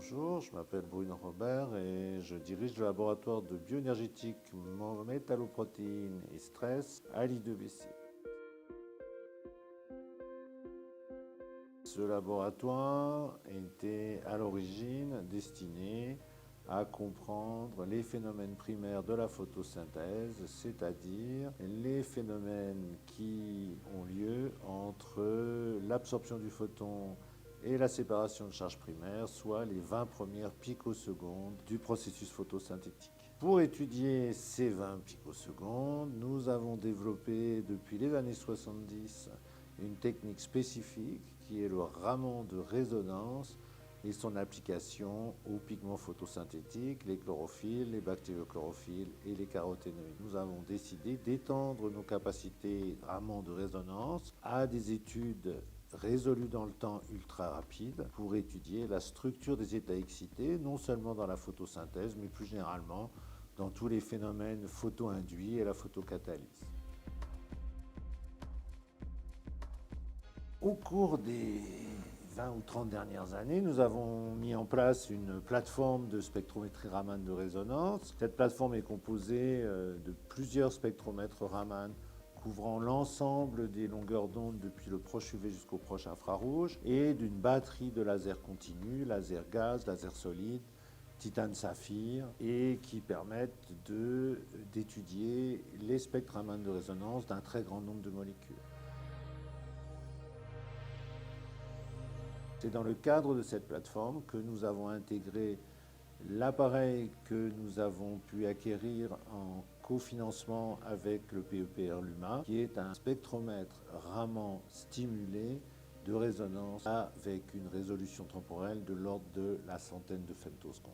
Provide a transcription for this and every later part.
Bonjour, je m'appelle Bruno Robert et je dirige le laboratoire de bioénergétique métalloprotéines et stress à l'I2BC. Ce laboratoire était à l'origine destiné à comprendre les phénomènes primaires de la photosynthèse, c'est-à-dire les phénomènes qui ont lieu entre l'absorption du photon et la séparation de charge primaire, soit les 20 premières picosecondes du processus photosynthétique. Pour étudier ces 20 picosecondes, nous avons développé depuis les années 70 une technique spécifique qui est le Raman de résonance et son application aux pigments photosynthétiques, les chlorophylles, les bactériochlorophylles et les caroténoïdes. Nous avons décidé d'étendre nos capacités Raman de résonance à des études résolues dans le temps ultra rapide pour étudier la structure des états excités, non seulement dans la photosynthèse, mais plus généralement dans tous les phénomènes photo-induits et la photocatalyse. Au cours des 20 ou 30 dernières années, nous avons mis en place une plateforme de spectrométrie Raman de résonance. Cette plateforme est composée de plusieurs spectromètres Raman couvrant l'ensemble des longueurs d'onde depuis le proche UV jusqu'au proche infrarouge et d'une batterie de lasers continus, laser gaz, laser solide, titane saphir, et qui permettent d'étudier les spectres Raman de résonance d'un très grand nombre de molécules. C'est dans le cadre de cette plateforme que nous avons intégré l'appareil que nous avons pu acquérir en cofinancement avec le PEPR Luma, qui est un spectromètre Raman stimulé de résonance avec une résolution temporelle de l'ordre de la centaine de femtosecondes.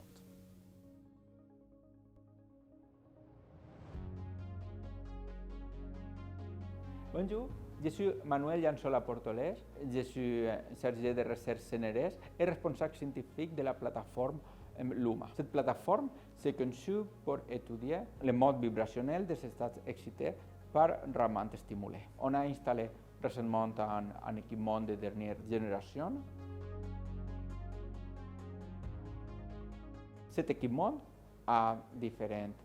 Bonjour, je suis Manuel Llançola Portolès, je suis chargé de recherche CNRS et responsable scientifique de la plateforme Luma. Cette plateforme s'est conçue pour étudier le mode vibrationnel des états excités par Raman stimulé. On a installé récemment un équipement de dernière génération. Cet équipement a différentes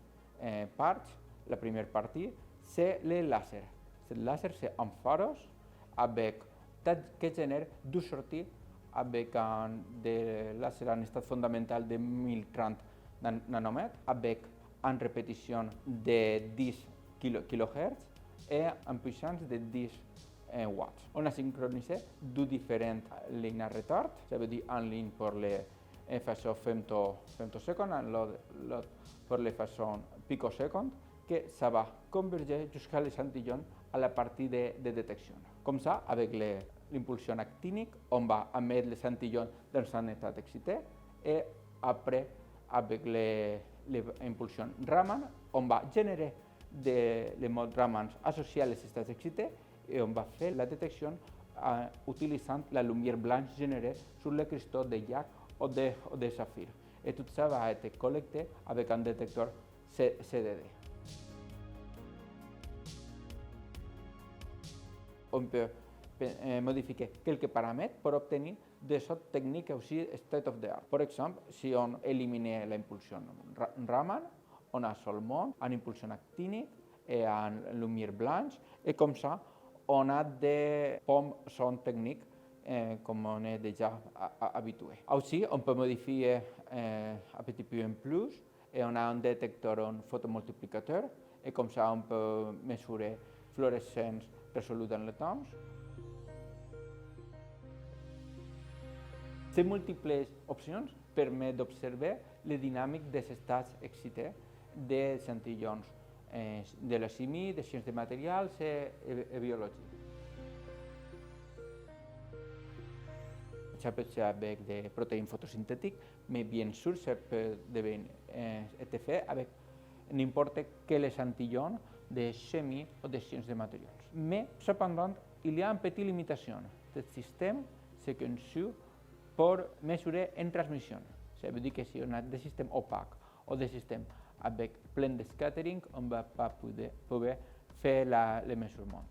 parties. La première partie, c'est les lasers. Ce laser, c'est un phare qui génère deux sorties avec des lasers en état fondamental de 1030 nanomètres, avec une répétition de 10 kHz et une puissance de 10 watts. On a synchronisé deux différentes lignes à retard, ça veut dire une ligne pour les façons femtosecondes et l'autre pour les façons picosecondes, que ça va converger jusqu'à l'échantillon à la partie de détection. Comme ça, avec l'impulsion actinique, on va mettre l'échantillon dans un état excité et après, avec l'impulsion Raman, on va générer les modes Raman associés à les états excités et on va faire la détection utilisant la lumière blanche générée sur les cristaux de yak ou de saphir. Et tout ça va être collecté avec un détecteur CDD. On peut modifier quelques paramètres pour obtenir des autres techniques aussi state of the art. Par exemple, si on élimine l'impulsion Raman, on a seulement une impulsion actinique et une lumière blanche, et comme ça, on a des pommes son techniques comme on est déjà habitué. Aussi, on peut modifier un petit peu en plus, et on a un détecteur, un photomultiplicateur, et comme ça, on peut mesurer fluorescence résolue dans le temps. Ces multiples options permettent d'observer les dynamiques des états excités des échantillons de la chimie, des sciences des matériaux et biologie. Ça peut être avec des protéines photosynthétiques, mais bien sûr, ça peut être fait avec n'importe quel échantillon de chimie ou de sciences des matériaux. Mais cependant, il y a une petite limitation. Ce système s'est conçu pour mesurer en transmission. Ça veut dire que si on a des systèmes opaques ou des systèmes avec plein de scattering, on ne va pas pouvoir faire les mesurements.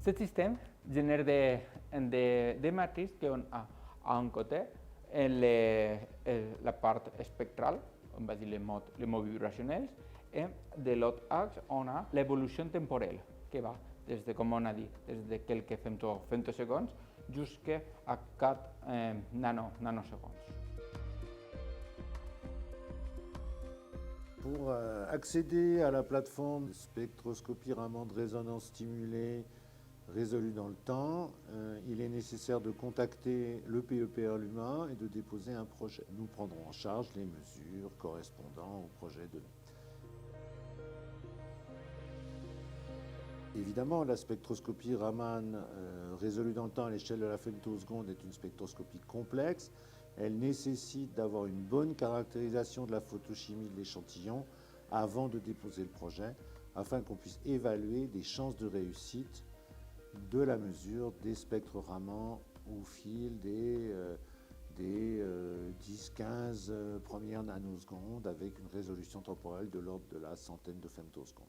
Ce système génère des matrices qui ont à un côté la part spectrale, on va dire les mots vibrationnels, et de l'autre axe, on a l'évolution temporelle, qui va des de, com on a dit, des de quelques femtosecondes jusqu'à 4 nanosecondes. Pour accéder à la plateforme de spectroscopie Raman de résonance stimulée résolue dans le temps, il est nécessaire de contacter le PEPR Luma et de déposer un projet. Nous prendrons en charge les mesures correspondant au projet donné. Évidemment, la spectroscopie Raman résolue dans le temps à l'échelle de la femtoseconde est une spectroscopie complexe. Elle nécessite d'avoir une bonne caractérisation de la photochimie de l'échantillon avant de déposer le projet, afin qu'on puisse évaluer des chances de réussite de la mesure des spectres Raman au fil des 10-15 premières nanosecondes avec une résolution temporelle de l'ordre de la centaine de femtosecondes.